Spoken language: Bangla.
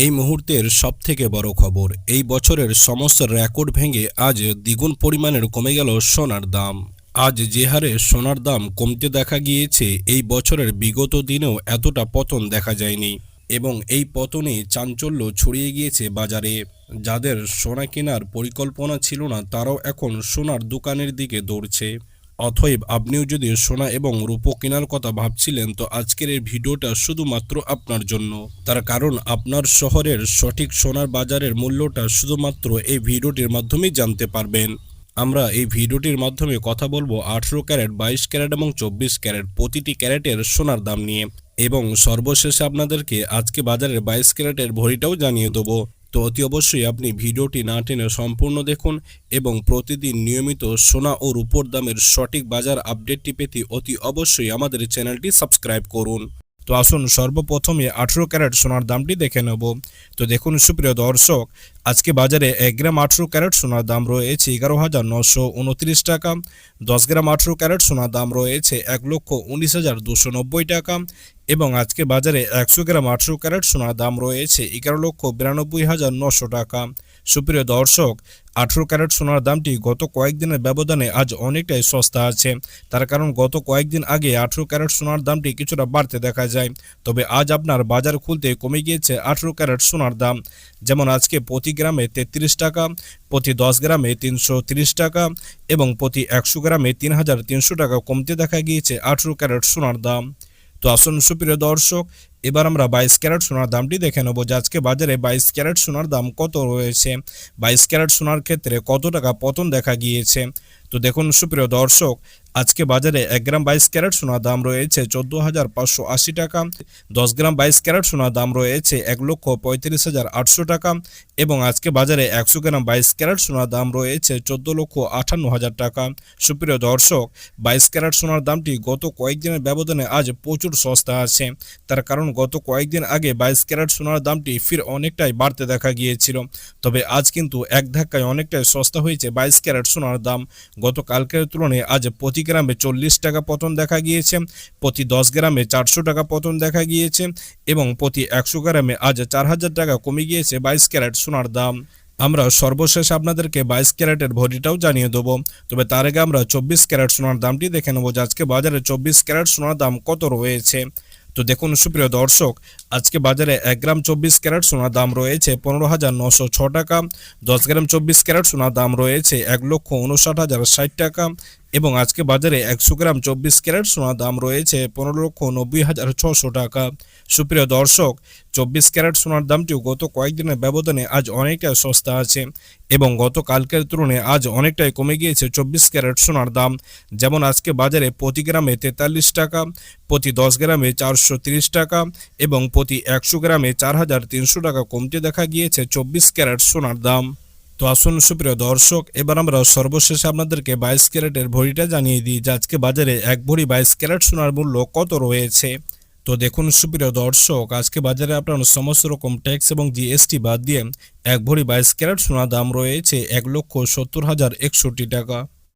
এই মুহূর্তের সবথেকে বড় খবর, এই বছরের সমস্ত রেকর্ড ভেঙে আজ দ্বিগুণ পরিমাণের কমে গেল সোনার দাম। আজ যে হারে সোনার দাম কমতে দেখা গিয়েছে, এই বছরের বিগত দিনেও এতটা পতন দেখা যায়নি এবং এই পতনে চাঞ্চল্য ছড়িয়ে গিয়েছে বাজারে। যাদের সোনা কেনার পরিকল্পনা ছিল না, তারাও এখন সোনার দোকানের দিকে দৌড়ছে। অতএব আপনিও যদি সোনা এবং রূপো কেনার কথা ভাবছিলেন, তো আজকের এই ভিডিওটা শুধুমাত্র আপনার জন্য। তার কারণ আপনার শহরের সঠিক সোনার বাজারের মূল্যটা শুধুমাত্র এই ভিডিওটির মাধ্যমেই জানতে পারবেন। আমরা এই ভিডিওটির মাধ্যমে কথা বলবো 18 ক্যারেট, 22 ক্যারেট এবং 24 ক্যারেট প্রতিটি ক্যারেটের সোনার দাম নিয়ে, এবং সর্বশেষে আপনাদেরকে আজকে বাজারের 22 ক্যারেটের ভরিটাও জানিয়ে দেবো। তো অতি অবশ্যই আপনি ভিডিওটি না টেনে সম্পূর্ণ দেখুন এবং প্রতিদিন নিয়মিত সোনা ও রূপোর দামের সঠিক বাজার আপডেটটি পেতে অতি অবশ্যই আমাদের চ্যানেলটি সাবস্ক্রাইব করুন। তো আসুন সর্বপ্রথমে 18 ক্যারেট সোনার দামটি দেখে নেব। তো দেখুন সুপ্রিয় দর্শক, আজকে বাজারে 1 গ্রাম 18 ক্যারেট সোনার দাম রয়েছে 11,929 টাকা। 10 গ্রাম 18 ক্যারেট সোনার দাম রয়েছে 1,19,290 টাকা এবং আজকে বাজারে 100 গ্রাম 18 ক্যারেট সোনার দাম রয়েছে 11,92,900 টাকা। সুপ্রিয় দর্শক, 18 ক্যারেট সোনার দামটি গত কয়েকদিনের ব্যবধানে আজ অনেকটাই সস্তা আছে। তার কারণ গত কয়েকদিন আগে 18 ক্যারেট সোনার দামটি কিছুটা বাড়তে দেখা যায়, তবে আজ আপনার বাজার খুলতে কমে গিয়েছে 18 ক্যারেট সোনার দাম। যেমন আজকে প্রতি গ্রামে 33 টাকা, প্রতি 10 গ্রামে 330 টাকা এবং প্রতি 100 গ্রামে 3,300 টাকা কমতে দেখা গিয়েছে 18 ক্যারেট সোনার দাম। তো আসুন সুপ্রিয় দর্শক, এবার আমরা 22 ক্যারেট সোনার দামটি দেখে নেব যে আজকে বাজারে 22 ক্যারেট সোনার দাম কত রয়েছে, 22 ক্যারেট সোনার ক্ষেত্রে কত টাকা পতন দেখা গিয়েছে। তো দেখুন সুপ্রিয় দর্শক, আজকে বাজারে 1 গ্রাম 22 ক্যারেট সোনার দাম রয়েছে 14,580 টাকা। 10 গ্রাম 22 ক্যারেট সোনার দাম রয়েছে 1,35,800 টাকা এবং আজকে বাজারে 100 গ্রাম 22 ক্যারেট সোনার দাম রয়েছে 14,58,000 টাকা। সুপ্রিয় দর্শক, 22 ক্যারেট সোনার দামটি গত কয়েকদিনের ব্যবধানে আজ প্রচুর সস্তা আছে। তার কারণ গত কয়েকদিন আগে 22 ক্যারেট সোনার দামটি ফির অনেকটাই বাড়তে দেখা গিয়েছিল, তবে আজ কিন্তু এক ধাক্কায় অনেকটাই সস্তা হয়েছে 22 ক্যারেট সোনার দাম। গতকালকের তুলনায় আজ প্রতি গ্রামে 40 টাকা পতন দেখা গিয়েছে, প্রতি 10 গ্রামে 400 টাকা পতন দেখা গিয়েছে এবং প্রতি 100 গ্রামে আজ 4,000 টাকা কমে গিয়েছে 22 ক্যারেট সোনার দাম। আমরা সর্বশেষ আপনাদেরকে 22 ক্যারেটের ভরিটাও জানিয়ে দেবো, তবে তার আগে আমরা 24 ক্যারেট সোনার দামটি দেখে নেব যে আজকে বাজারে 24 ক্যারেট সোনার দাম কত রয়েছে। তো দেখুন সুপ্রিয় দর্শক, আজকে বাজারে 1 গ্রাম 24 ক্যারেট সোনার দাম রয়েছে 15,906 টাকা। 10 গ্রাম 24 ক্যারেট সোনার দাম রয়েছে 1,59,060 টাকা এবং আজকে বাজারে 100 গ্রাম 24 ক্যারেট সোনার দাম রয়েছে 15,90,600 টাকা। সুপ্রিয় দর্শক, 24 ক্যারেট সোনার দামটিও গত কয়েকদিনের ব্যবধানে আজ অনেকটাই সস্তা আছে এবং গতকালকের তুলনায় আজ অনেকটাই কমে গিয়েছে 24 ক্যারেট সোনার দাম। যেমন আজকে বাজারে প্রতি গ্রামে 43 টাকা, প্রতি 10 গ্রামে 430 টাকা এবং প্রতি 100 গ্রামে 4,300 টাকা কমতে দেখা গিয়েছে 24 ক্যারেট সোনার দাম। তো আসুন সুপ্রিয় দর্শক, এবার আমরা সর্বশেষে আপনাদেরকে 22 ক্যারেটের ভরিটা জানিয়ে দিই যে আজকে বাজারে এক ভরি 22 ক্যারেট সোনার মূল্য কত রয়েছে। তো দেখুন সুপ্রিয় দর্শক, আজকে বাজারে আপনার সমস্ত রকম ট্যাক্স এবং জিএসটি বাদ দিয়ে এক ভরি 22 ক্যারেট সোনার দাম রয়েছে 1,70,161 টাকা।